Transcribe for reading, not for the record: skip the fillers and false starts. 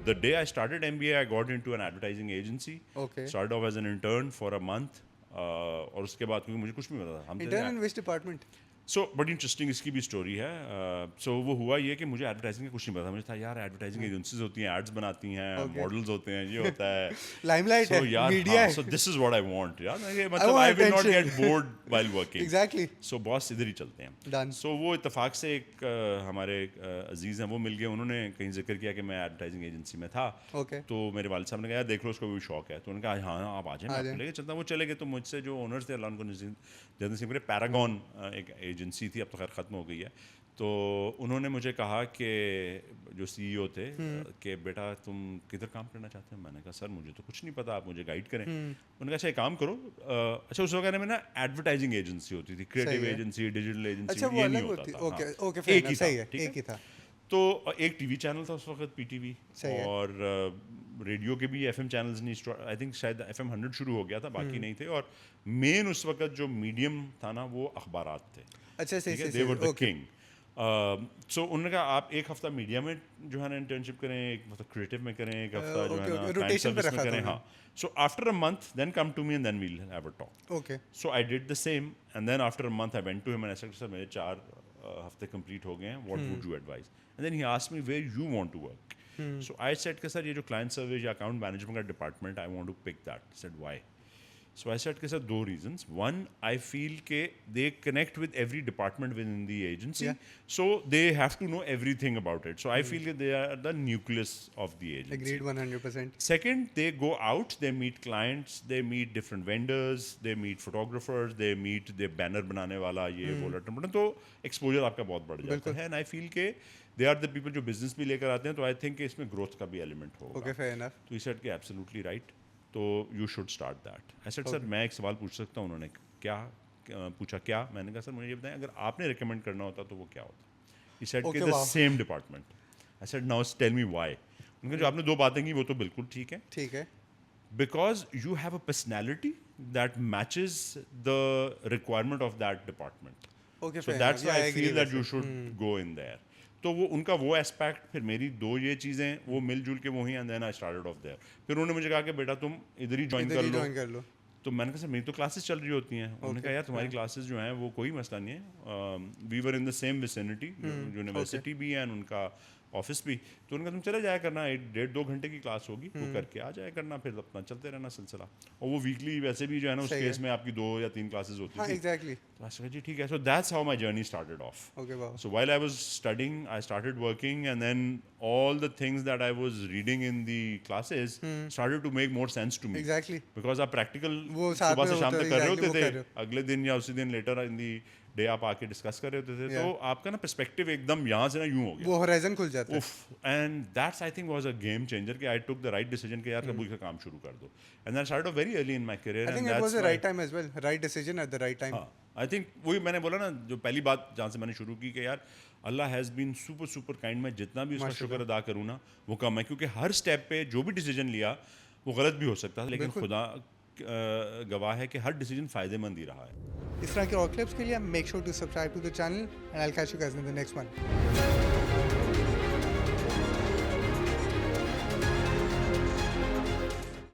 the day I started MBA, I got into an advertising agency. Okay. Started off as an intern for a month. और उसके बाद क्योंकि मुझे कुछ नहीं पता था, हम इंटर्न इन विच डिपार्टमेंट? सो बड़ी इंटरेस्टिंग इसकी भी स्टोरी है. सो वो हुआ ये कि मुझे एडवर्टाइजिंग का कुछ नहीं पता. मुझे था यार एडवर्टाइजिंग एजेंसीज होती हैं, एड्स बनाती हैं, मॉडल्स होते हैं, ये होता है, लाइमलाइट है, मीडिया है. So this is what I want यार. मतलब I will not get bored while working. Exactly. So boss इधर ही चलते हैं. Done. सो वो इत्तेफाक से एक हमारे अजीज़ हैं, वो मिल गए. उन्होंने कहीं जिक्र किया कि मैं एडवर्टाइजिंग एजेंसी में था. Okay. तो मेरे वालिद साहब ने कहा यार देख लो उसको भी शौक है. तो उन्होंने कहा हाँ आप आ जाए, मैं आपको लेके चलता हूँ. वो चले गए. तो मुझसे जो ओनर्स थे, अल्लाह उनको जर्नल सिंह, पैरागॉन एक एजेंसी थी, अब तो खैर ख़त्म हो गई है. तो उन्होंने मुझे कहा कि जो CEO थे कि बेटा तुम किधर काम करना चाहते हैं. मैंने कहा सर मुझे तो कुछ नहीं पता, आप मुझे गाइड करें. उन्होंने कहा अच्छा एक काम करो. अच्छा उस वगैरह में ना एडवर्टाइजिंग एजेंसी होती थी, क्रिएटिव एजेंसी, डिजिटल एजेंसी. अच्छा वो अलग होती. ओके ओके एक ही सही है, ठीक एक ही था. तो एक टीवी चैनल था उस वक्त, PTV. और रेडियो के भी FM चैनल्स नहीं, आई थिंक शायद FM 100 शुरू हो गया था, बाकी नहीं थे. और मेन उस वक्त जो मीडियम था ना वो अखबारात थे. अच्छा सही. दे वर द किंग. सो उन्होंने कहा आप एक हफ्ता मीडिया में जो है ना इंटर्नशिप करें, एक हफ्ता क्रिएटिव में करें, एक हफ्ता जो है ना क्लाइंट सर्विस में करें. हाँ. So after a month then come to me and then we'll have a talk. Okay. So I did the same and then after a month I went to him and I said sir मेरे 4 हफ्ते complete हो गए हैं, what would you advise. And then he asked me where you want to work. So I said कि sir ये जो client service या account management का department, I want to pick that. Said why. So I said, sir, 2 reasons. One, I feel they connect with every department within the agency, so they have to know everything about it. So I feel that they are the nucleus of the agency. Agreed, 100%. Second, they go out, they meet clients, they meet different vendors, they meet photographers, they meet the banner बनाने वाला ये वो लटन. तो exposure आपका बहुत बढ़ जाता है. And I feel कि they are the people जो business भी लेकर आते हैं. तो I think इसमें growth का भी element होगा. Okay, fair enough. तो he said कि absolutely right. तो you should start that. I said sir मैं एक सवाल पूछ सकता हूँ. उन्होंने क्या पूछा. क्या? मैंने कहा सर मुझे ये बताएं अगर आपने रिकमेंड करना होता तो वो क्या होता. ही सेड कि the same department. I said now tell me why. उन्होंने जो आपने 2 बातें की वो तो बिल्कुल ठीक है. ठीक है. Because you have a personality that matches the requirement of that department. So that's why I feel that you should go in their. तो वो उनका वो एस्पेक्ट, फिर मेरी 2 ये चीज़ें वो मिलजुल के वही. And then I started off there. फिर उन्होंने मुझे कहा कि बेटा तुम इधर ही ज्वाइन कर लो. तो मैंने कहा सर मेरी तो क्लासेस चल रही होती हैं. उन्होंने कहा यार तुम्हारी क्लासेस जो हैं वो कोई मसला नहीं है. We were in the same vicinity, university भी है उनका ऑफिस भी. तो उन्होंने कहा तुम चले जाया करना, 1.5-2 घंटे की क्लास होगी, वो करके आ जाया करना, फिर अपना चलते रहना सिलसिला. और वो वीकली वैसे भी जो है ना उस केस में आपकी 2 या 3 क्लासेस होती थी. एग्जैक्टली. तो आई सेड जी ठीक है. So that's how my journey started off. So while I was studying I started working and then all the things that I was reading in the classes started to make more sense to me. Exactly. Because आप practical सुबह से शाम तक कर रहे होते थे, अगले दिन या उसी दिन later in the day आप आके डिस्कस कर रहे होते थे. तो आपका ना पर्सपेक्टिव एकदम यहाँ से ना यूं हो गया, वो होराइजन खुल जाता है. And that's I think was a game changer कि I took the right decision कि यार कबूल का काम शुरू कर दो. And I started very early in my career. I think it was the right time as well. Right decision at the right time. I think वही मैंने बोला ना, जो पहली बात जहाँ से मैंने शुरू की कि यार अल्लाह हैज़ बीन सुपर काइंड. मैं जितना भी उसका शुक्र अदा करूँ ना वो कम है, क्योंकि हर स्टेप पे जो भी डिसीजन लिया वो गलत भी हो सकता है, लेकिन खुदा गवाह है कि हर डिसीजन फ़ायदेमंद ही रहा है. इस तरह के और क्लिप्स के लिए make sure to subscribe to the channel and I will catch you guys in the next one.